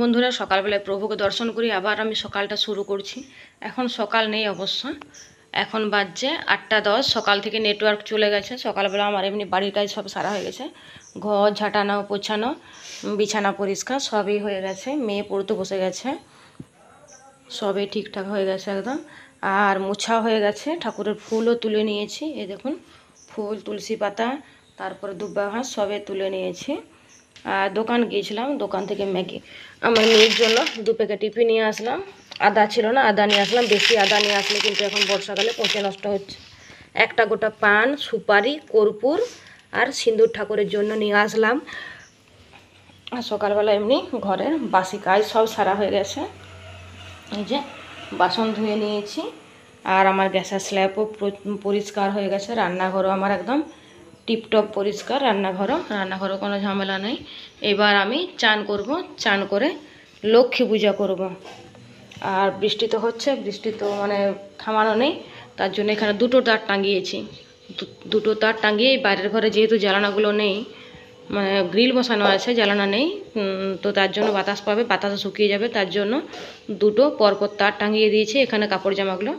বন্ধুরা, সকালবেলায় প্রভুকে দর্শন করি। আবার আমি সকালটা শুরু করছি। এখন সকাল নেই অবশ্য, এখন বাজছে 8টা 10। সকাল থেকে নেটওয়ার্ক চলে গেছে। সকালবেলা আমার এমনি বাড়ির কাজ সব সারা হয়ে গেছে, ঘর ঝাঁটানো, পোছানো, বিছানা পরিষ্কার সবই হয়ে গেছে। মেয়ে পড়তে বসে গেছে, সবই ঠিকঠাক হয়ে গেছে একদম। আর মোছা হয়ে গেছে, ঠাকুরের ফুলও তুলে নিয়েছি। এই দেখুন, ফুল, তুলসী পাতা, তারপরে দুব্বা ঘাস সবে তুলে নিয়েছি। আর দোকান গিয়েছিলাম, দোকান থেকে ম্যাগি আমার মেয়ের জন্য 2 প্যাকেট টিফিন নিয়ে আসলাম। আদা ছিল না, আদা নিয়ে আসলাম। বেশি আদা নিয়ে আসলে কিন্তু এখন বর্ষাকালে পচে নষ্ট হচ্ছে। একটা গোটা পান, সুপারি, কর্পূর আর সিঁদুর ঠাকুরের জন্য নিয়ে আসলাম। আর সকালবেলা এমনি ঘরের বাসি কাজ সব সারা হয়ে গেছে। এই যে বাসন ধুয়ে নিয়েছি, আর আমার গ্যাসের স্ল্যাবও পরিষ্কার হয়ে গেছে। রান্নাঘরও আমার একদম টিপটপ পরিষ্কার। রান্নাঘরও কোনো ঝামেলা নেই। এবার আমি চান করব, চান করে লক্ষ্মী পূজা করব। আর বৃষ্টি তো হচ্ছে, বৃষ্টি তো মানে থামানো নেই। তার জন্য এখানে 2টো তার টাঙিয়েছি। 2টো তার টাঙিয়ে বাইরের ঘরে যেহেতু জ্বালানাগুলো নেই, মানে গ্রিল বসানো আছে, জ্বালানা নেই, তো তার জন্য বাতাস পাবে, বাতাসে শুকিয়ে যাবে। তার জন্য 2টো পরপর তার টাঙিয়ে দিয়েছি। এখানে কাপড় জামাগুলো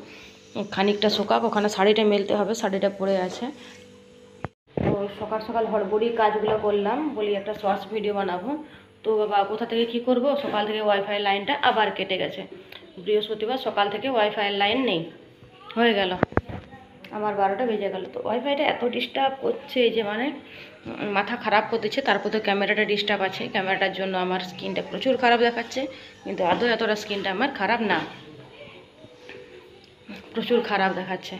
খানিকটা শোকাক, ওখানে শাড়িটা মেলতে হবে, শাড়িটা পরে আছে। তো সকাল সকাল হড়বড়ি কাজগুলো করলাম, বলি একটা শর্টস ভিডিও বানাবো। তো বাবা কোথা থেকে কী করব, সকাল থেকে ওয়াইফাই লাইনটা আবার কেটে গেছে। বৃহস্পতিবার সকাল থেকে ওয়াইফাইয়ের লাইন নেই, হয়ে গেল আমার 12টা বেজে গেল। তো ওয়াইফাইটা এত ডিস্টার্ব করছে যে মানে মাথা খারাপ করে দিচ্ছে। তারপর তো ক্যামেরাটা ডিস্টার্ব আছে, ক্যামেরাটার জন্য আমার স্ক্রিনটা প্রচুর খারাপ দেখাচ্ছে। কিন্তু আদৌ এতটা স্ক্রিনটা আমার খারাপ না, প্রচুর খারাপ দেখাচ্ছে।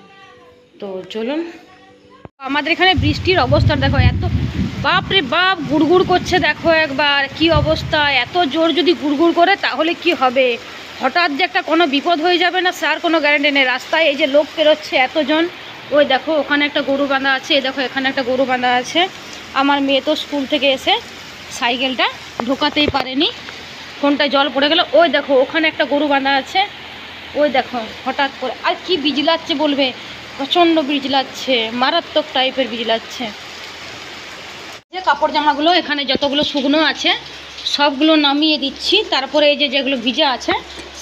তো চলুন, আমাদের এখানে বৃষ্টির অবস্থা দেখো, এত বাপরে বাপ গুড়গুড় করছে। দেখো একবার কি অবস্থা, এত জোর যদি গুড়গুড় করে তাহলে কি হবে। হঠাৎ যে একটা কোনো বিপদ হয়ে যাবে না, স্যার কোনো গ্যারান্টি নেই। রাস্তায় এই যে লোক পেরোচ্ছে এতজন, ওই দেখো ওখানে একটা গরু বাঁধা আছে, এই দেখো এখানে একটা গরু বাঁধা আছে। আমার মেয়ে তো স্কুল থেকে এসে সাইকেলটা ঢোকাতেই পারেনি, ফোনটায় জল পড়ে গেল। ওই দেখো ওখানে একটা গরু বাঁধা আছে, ওই দেখো হঠাৎ করে। আর কি বিজলাচ্ছে বলবে, প্রচণ্ড বিজলাচ্ছে, মারাত্মক টাইপের বিজলাচ্ছে। যে কাপড় জামাগুলো এখানে যতগুলো শুকনো আছে সবগুলো নামিয়ে দিচ্ছি। তারপরে এই যে যেগুলো ভিজা আছে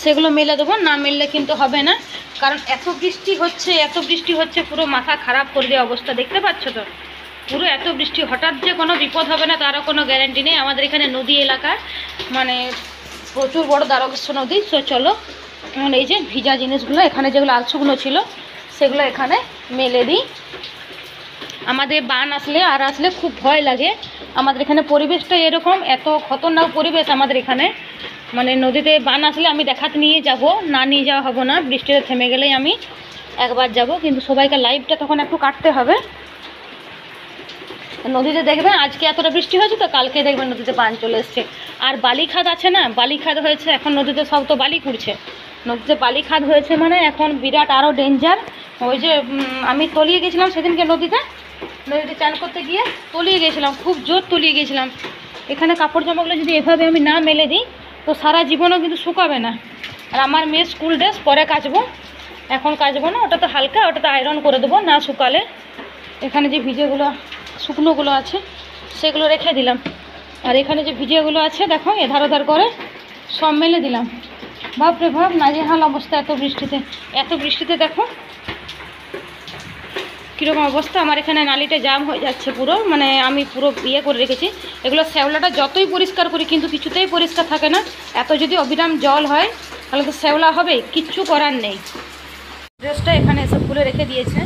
সেগুলো মেলে দেবো, না মেললে কিন্তু হবে না। কারণ এত বৃষ্টি হচ্ছে, এত বৃষ্টি হচ্ছে, পুরো মাথা খারাপ করে দেওয়া অবস্থা। দেখতে পাচ্ছ তো, পুরো এত বৃষ্টি, হঠাৎ যে কোনো বিপদ হবে না তারও কোনো গ্যারান্টি নেই। আমাদের এখানে নদী এলাকা, মানে প্রচুর বড় দ্বারকেশ্বর নদী। তো চলো এই যে ভিজা জিনিসগুলো এখানে যেগুলো আলশুকনো ছিল সেগুলো এখানে মেলে দিই। আমাদের বান আসলে আর আসলে খুব ভয় লাগে। আমাদের এখানে পরিবেশটা এরকম, এত খতরনাক পরিবেশ আমাদের এখানে। মানে নদীতে বান আসলে আমি দেখাতে নিয়ে যাব, না নিয়ে যাওয়া হবো না। বৃষ্টিতে থেমে গেলেই আমি একবার যাব, কিন্তু সবাইকে লাইভটা তখন একটু কাটতে হবে। নদীতে দেখবেন আজকে এতটা বৃষ্টি হয়েছে, তো কালকে দেখবেন নদীতে বান চলে এসছে। আর বালিখাদ আছে না, বালিখাদ হয়েছে এখন নদীতে, সব তো বালি কুড়ছে। নদীতে বালিখাদ হয়েছে মানে এখন বিরাট আরও ডেঞ্জার। ওই যে আমি তলিয়ে গেছিলাম সেদিনকে নদীতে চান করতে গিয়ে, তলিয়ে গেছিলাম, খুব জোর তলিয়ে গেছিলাম। এখানে কাপড় জামাগুলো যদি এভাবে আমি না মেলে দিই তো সারা জীবনও কিন্তু শুকাবে না। আর আমার মেয়ের স্কুল ড্রেস পরে কাচবো, এখন কাচবো না, ওটা তো হালকা, ওটা তো আয়রন করে দেবো না শুকালে। এখানে যে ভিজেগুলো শুকনোগুলো আছে সেগুলো রেখে দিলাম, আর এখানে যে ভিজেগুলো আছে দেখো এধার ওধার করে সব মেলে দিলাম। বাপরে বাপ, নাজেহাল অবস্থা এত বৃষ্টিতে। এত বৃষ্টিতে দেখো কীরকম অবস্থা। আমার এখানে নালিটা জাম হয়ে যাচ্ছে পুরো, মানে আমি পুরো ইয়ে করে রেখেছি। এগুলো শ্যাওলাটা যতই পরিষ্কার করি কিন্তু কিছুতেই পরিষ্কার থাকে না। এত যদি অবিরাম জল হয় তাহলে তো শ্যাওলা হবে, কিচ্ছু করার নেই। ড্রেসটা এখানে এসে খুলে রেখে দিয়েছে,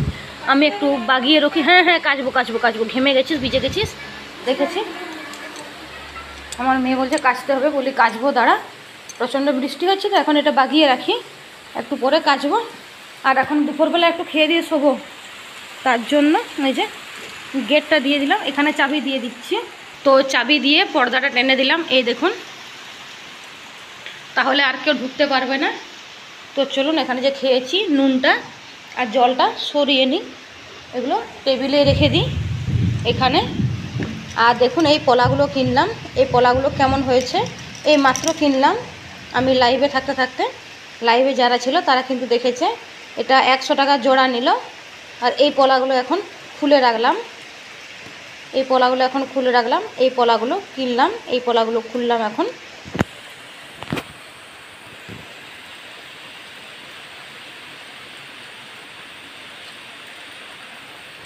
আমি একটু বাগিয়ে রাখি। হ্যাঁ হ্যাঁ, কাচবো কাচবো কাচবো, ঘেমে গেছিস, ভিজে গেছিস, দেখেছি। আমার মেয়ে বলছে কাচতে হবে, বলি কাচবো, দাঁড়া, প্রচণ্ড বৃষ্টি হচ্ছে তো এখন এটা বাগিয়ে রাখি, একটু পরে কাচবো। আর এখন দুপুরবেলা একটু খেয়ে দিয়ে শোবো, তার জন্য এই যে গেটটা দিয়ে দিলাম, এখানে চাবি দিয়ে দিচ্ছি। তো চাবি দিয়ে পর্দাটা টেনে দিলাম, এই দেখুন, তাহলে আর কেউ ঢুকতে পারবে না। তো চলুন এখানে যে খেয়েছি নুনটা আর জলটা সরিয়ে নিই, এগুলো টেবিলে রেখে দিই এখানে। আর দেখুন এই পলাগুলো কিনলাম, এই পলাগুলো কেমন হয়েছে, এই মাত্র কিনলাম আমি লাইভে থাকতে থাকতে। লাইভে যারা ছিল তারা কিন্তু দেখেছে, এটা 100 টাকা জোড়া নিল। আর এই পলাগুলো এখন খুলে রাখলাম, এই পলাগুলো এখন খুলে রাখলাম, এই পলাগুলো কিনলাম, এই পলাগুলো খুললাম এখন।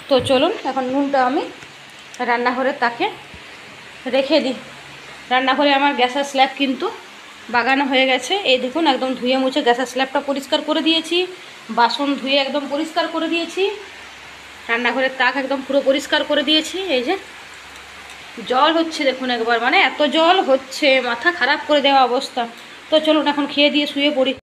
তো চলুন এখন নুনটা আমি রান্নাঘরের তাকে রেখে দিই। রান্নাঘরে আমার গ্যাসের স্ল্যাব কিন্তু বাগানো হয়ে গেছে। এই দেখুন একদম ধুয়ে মুছে গ্যাসের স্ল্যাবটা পরিষ্কার করে দিয়েছি, বাসন ধুয়ে একদম পরিষ্কার করে দিয়েছি, রান্নাঘরের তাক একদম পুরো পরিষ্কার করে দিয়েছি। এই যে জল হচ্ছে দেখুন একবার, মানে এত জল হচ্ছে মাথা খারাপ করে দেওয়া অবস্থা। তো চলুন এখন খেয়ে দিয়ে শুয়ে পড়ি।